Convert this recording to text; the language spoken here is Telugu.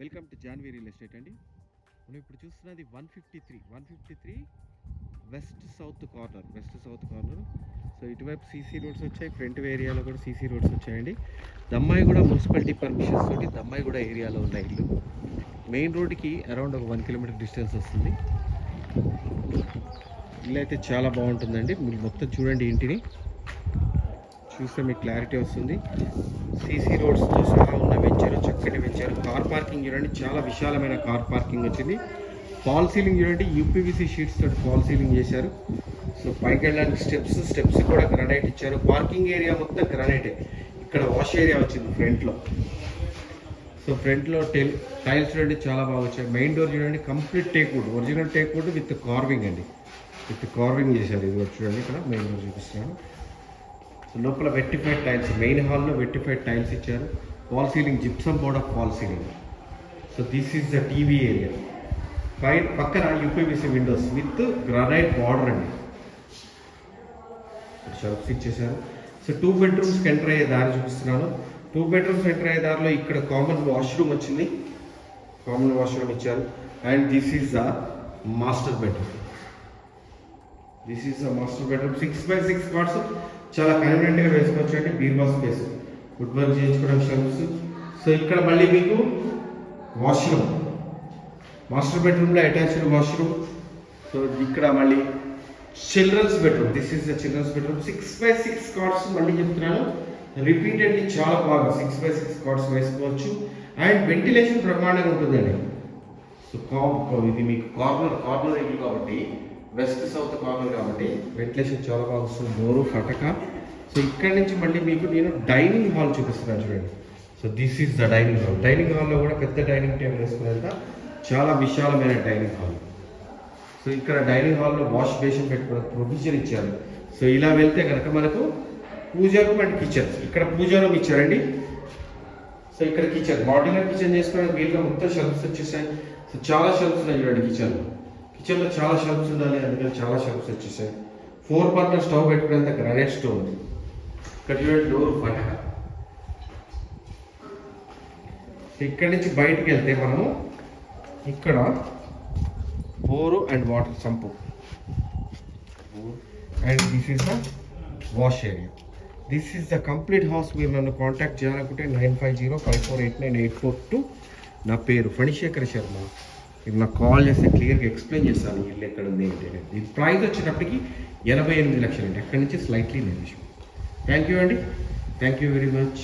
Welcome to Janhvi real estate అండి. మనం ఇప్పుడు చూస్తున్నది 153 వెస్ట్ సౌత్ కార్నర్. సో ఇటువైపు సీసీ రోడ్స్ వచ్చాయి, ఫ్రంట్ ఏరియాలో కూడా సీసీ రోడ్స్ వచ్చాయండి. దమ్మాయిగూడ మున్సిపాలిటీ పర్మిషన్స్ తోటి దమ్మాయిగూడ ఏరియాలో ఉన్న ఇల్లు. మెయిన్ రోడ్కి అరౌండ్ ఒక 1 కిలోమీటర్ డిస్టెన్స్ వస్తుంది. ఇల్లు అయితే చాలా బాగుంటుందండి. మీరు మొత్తం చూడండి, ఇంటిని చూస్తే మీకు క్లారిటీ వస్తుంది. సీసీ రోడ్స్తో సహా ఉన్న వెంచరు, చక్కటి వెంచరు. కార్ పార్కింగ్ చూడండి, చాలా విశాలమైన కార్ పార్కింగ్ వచ్చింది. ఫాల్ సీలింగ్ చూడండి, యూపీవీసీ షీట్స్ తోటి ఫాల్ సీలింగ్ చేశారు. సో పైకి వెళ్ళడానికి స్టెప్స్ కూడా గ్రానైట్ ఇచ్చారు. పార్కింగ్ ఏరియా మొత్తం గ్రానైటే. ఇక్కడ వాష్ ఏరియా వచ్చింది ఫ్రంట్లో. సో ఫ్రంట్లో టైల్స్ చూడండి చాలా బాగా వచ్చాయి. మెయిన్ డోర్ చూడండి, complete teakwood, original teakwood with carving అండి. విత్ కార్వింగ్ చేశారు. ఇది చూడండి, ఇక్కడ మెయిన్ డోర్ చూపిస్తున్నాను. సో లోపల వెట్టిఫైడ్ టైల్స్, మెయిన్ హాల్లో వెట్టిఫైడ్ టైల్స్ ఇచ్చారు. False ceiling, gypsum board of false ceiling. So this is the TV area. పక్కన UPVC windows with granite border అండి. షెల్ఫ్స్ ఇచ్చేసారు. సో 2 bedrooms ఎంటర్ అయ్యే దారి చూపిస్తున్నాను. 2 bedrooms ఎంటర్ అయ్యే దారిలో ఇక్కడ కామన్ వాష్రూమ్ వచ్చింది. కామన్ వాష్రూమ్ ఇచ్చారు. And this is the master bedroom. 6x6 cards చాలా కన్వీనియంట్గా వేసుకోవచ్చు అండి. బీర్వా స్పేస్, వుడ్ వర్క్ చేయించుకోవడం షెల్ఫ్స్. సో ఇక్కడ మళ్ళీ మీకు వాష్రూమ్, మాస్టర్ బెడ్రూమ్లో అటాచ్డ్ వాష్రూమ్. సో ఇక్కడ మళ్ళీ children's bedroom. This is the children's bedroom. 6x6 cards మళ్ళీ చెప్తున్నాను, రిపీటెడ్లీ చాలా బాగా 6x6 కార్డ్స్ వేసుకోవచ్చు. అండ్ వెంటిలేషన్ బ్రహ్మాండంగా ఉంటుందండి. సో ఇది మీకు కార్నర్ ఇల్లు కాబట్టి, వెస్ట్ సౌత్ కార్నర్ కాబట్టి వెంటిలేషన్ చాలా బాగా వస్తుంది. డోరు ఫటక. సో ఇక్కడ నుంచి మళ్ళీ మీకు నేను డైనింగ్ హాల్ చూపిస్తున్నాను చూడండి. So this is the dining hall. Dining హాల్లో కూడా పెద్ద డైనింగ్ టేబుల్ వేసుకునేంత చాలా విశాలమైన డైనింగ్ హాల్. సో ఇక్కడ డైనింగ్ హాల్లో వాష్ బేసిన్ పెట్టుకునే ప్రొవిజన్ ఇచ్చారు. సో ఇలా వెళ్తే కనుక మనకు పూజా రూమ్ అండ్ కిచెన్. ఇక్కడ పూజా రూమ్ ఇచ్చారండి. సో ఇక్కడ కిచెన్, మాడ్యులర్ కిచెన్ చేసుకోవడానికి వీలుగా మొత్తం షెల్ఫ్స్ వచ్చేసాయి. సో చాలా షెల్ఫ్స్ ఉన్నాయి చూడండి కిచెన్లో చాలా షెల్ఫ్స్ ఉండాలి, అందుకని చాలా షెల్ఫ్స్ వచ్చేసాయి. 4 burner స్టవ్ పెట్టుకునేంత గ్రానైట్ స్టవ్ ఉంది. ఇక్కడ చూడండి డోర్ ఫటక. ఇక్కడి నుంచి బయటికి వెళ్తే మనము ఇక్కడ bore and water sump. And this is the wash area. This is the complete house. మీరు నన్ను కాంటాక్ట్ చేయాలనుకుంటే 9505489842. నా పేరు ఫణిశేఖర్ శర్మ. మీరు నాకు కాల్ చేస్తే క్లియర్గా ఎక్స్ప్లెయిన్ చేస్తాను ఇల్లు ఎక్కడ ఉంది ఏంటి అనేది. ఇది ప్రైస్ వచ్చేటప్పటికి 88 లక్షలు అండి. అక్కడి నుంచి స్లైట్లీ నెగోషియబుల్. థ్యాంక్ యూ అండి. Thank you very much.